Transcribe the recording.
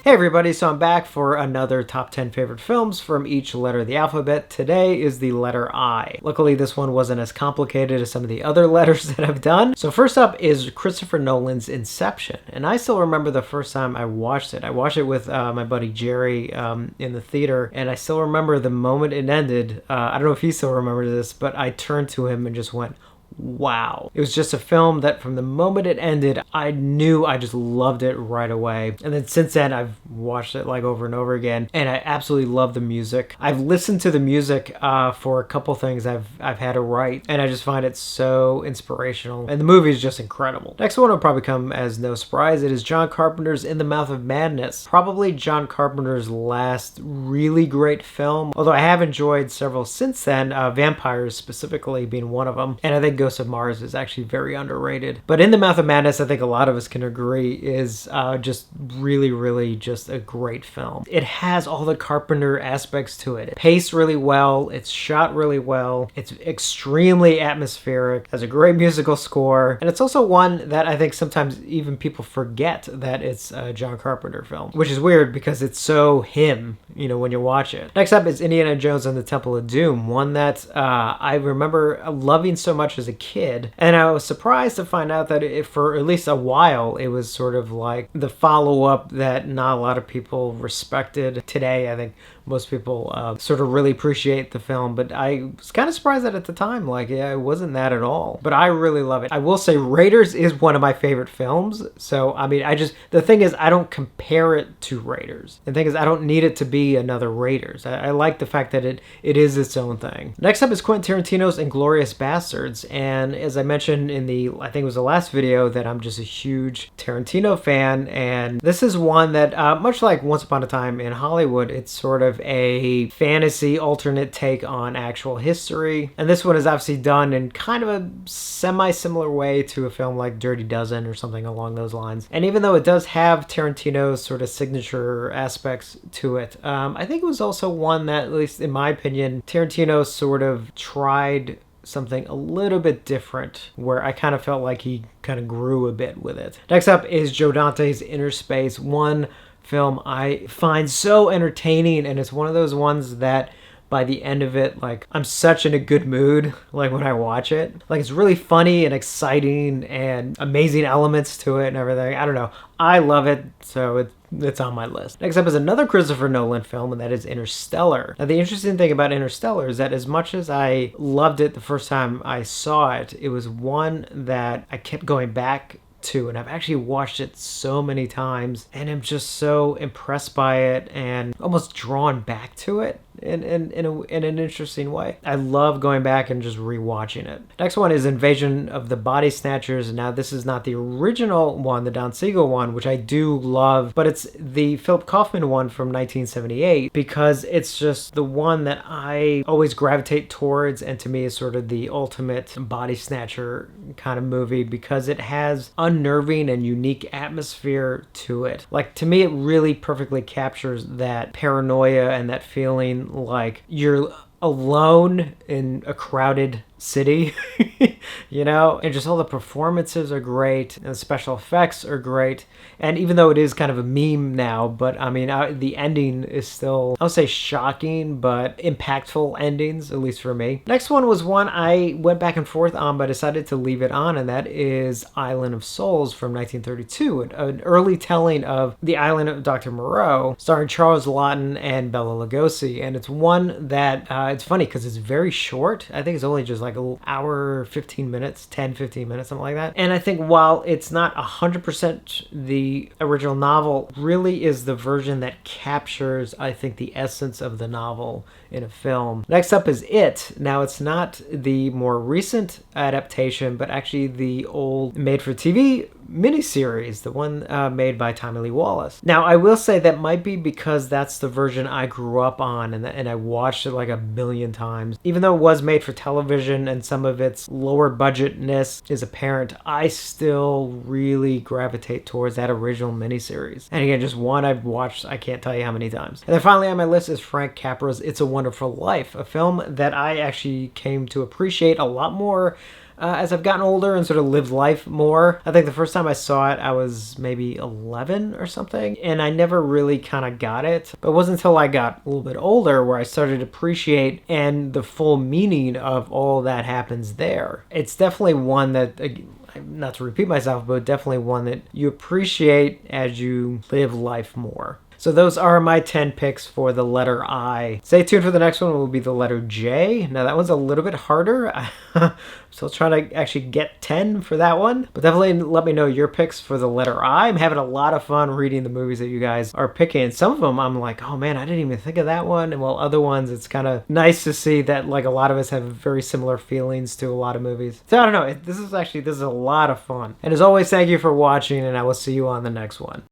Hey everybody, so I'm back for another top 10 favorite films from each letter of the alphabet. Today is the letter I. Luckily this one wasn't as complicated as some of the other letters that I've done. So first up is Christopher Nolan's Inception. And I still remember the first time I watched it. I watched it with my buddy Jerry in the theater, and I still remember the moment it ended. I don't know if he still remembers this, but I turned to him and just went, wow. It was just a film that from the moment it ended, I knew I just loved it right away. And then since then, I've watched it like over and over again, and I absolutely love the music. I've listened to the music for a couple things I've had to write, and I just find it so inspirational. And the movie is just incredible. Next one will probably come as no surprise. It is John Carpenter's In the Mouth of Madness. Probably John Carpenter's last really great film, although I have enjoyed several since then, Vampires specifically being one of them. And I think Ghost of Mars is actually very underrated. But In the Mouth of Madness, I think a lot of us can agree, is just really just a great film. It has all the Carpenter aspects to it. It paced really well, it's shot really well, it's extremely atmospheric, has a great musical score, and it's also one that I think sometimes even people forget that it's a John Carpenter film, which is weird because it's so him, you know, when you watch it. Next up is Indiana Jones and the Temple of Doom, one that I remember loving so much as a kid, and I was surprised to find out that for at least a while it was sort of like the follow-up that not a lot of people respected. Today I think most people sort of really appreciate the film, but I was kind of surprised that at the time, like, yeah, it wasn't that at all. But I really love it. I will say Raiders is one of my favorite films, so I mean, the thing is, I don't compare it to Raiders. The thing is, I don't need it to be another Raiders. I like the fact that it is its own thing. Next up is Quentin Tarantino's Inglourious Basterds, and as I mentioned in I think it was the last video, that I'm just a huge Tarantino fan, and this is one that, much like Once Upon a Time in Hollywood, it's sort of a fantasy alternate take on actual history. And this one is obviously done in kind of a semi-similar way to a film like Dirty Dozen or something along those lines. And even though it does have Tarantino's sort of signature aspects to it, I think it was also one that, at least in my opinion, Tarantino sort of tried something a little bit different, where I kind of felt like he kind of grew a bit with it. Next up is Joe Dante's Innerspace, one film I find so entertaining, and it's one of those ones that by the end of it, like, I'm such in a good mood, like, when I watch it. Like, it's really funny and exciting and amazing elements to it and everything. I don't know. I love it, so it's on my list. Next up is another Christopher Nolan film, and that is Interstellar. Now, the interesting thing about Interstellar is that as much as I loved it the first time I saw it, it was one that I kept going back to, and I've actually watched it so many times, and I'm just so impressed by it and almost drawn back to it in an interesting way. I love going back and just rewatching it. Next one is Invasion of the Body Snatchers. Now, this is not the original one, the Don Siegel one, which I do love, but it's the Philip Kaufman one from 1978, because it's just the one that I always gravitate towards, and to me is sort of the ultimate body snatcher kind of movie, because it has unnerving and unique atmosphere to it. Like, to me, it really perfectly captures that paranoia and that feeling like you're alone in a crowded city, you know, and just all the performances are great, and the special effects are great. And even though it is kind of a meme now, but I mean, the ending is still, I'll say shocking, but impactful endings, at least for me. Next one was one I went back and forth on, but decided to leave it on, and that is Island of Souls from 1932, an early telling of The Island of Dr. Moreau, starring Charles Laughton and Bela Lugosi. And it's one that, it's funny because it's very short. I think it's only just like an hour, 15 minutes, 10, 15 minutes, something like that. And I think while it's not 100% the original novel, really is the version that captures, I think, the essence of the novel in a film. Next up is It. Now, it's not the more recent adaptation, but actually the old made-for-TV miniseries, the one made by Tommy Lee Wallace. Now, I will say that might be because that's the version I grew up on, and I watched it like a million times. Even though it was made for television and some of its lower budgetness is apparent, I still really gravitate towards that original miniseries. And again, just one I've watched, I can't tell you how many times. And then finally on my list is Frank Capra's It's a Wonderful Life, a film that I actually came to appreciate a lot more as I've gotten older and sort of lived life more. I think the first time I saw it, I was maybe 11 or something, and I never really kind of got it. But it wasn't until I got a little bit older where I started to appreciate and the full meaning of all that happens there. It's definitely one that, not to repeat myself, but definitely one that you appreciate as you live life more. So those are my 10 picks for the letter I. Stay tuned for the next one, will be the letter J. Now that one's a little bit harder. I'm still trying to actually get 10 for that one. But definitely let me know your picks for the letter I. I'm having a lot of fun reading the movies that you guys are picking. Some of them I'm like, oh man, I didn't even think of that one. And while other ones, it's kind of nice to see that like a lot of us have very similar feelings to a lot of movies. So I don't know, this is a lot of fun. And as always, thank you for watching, and I will see you on the next one.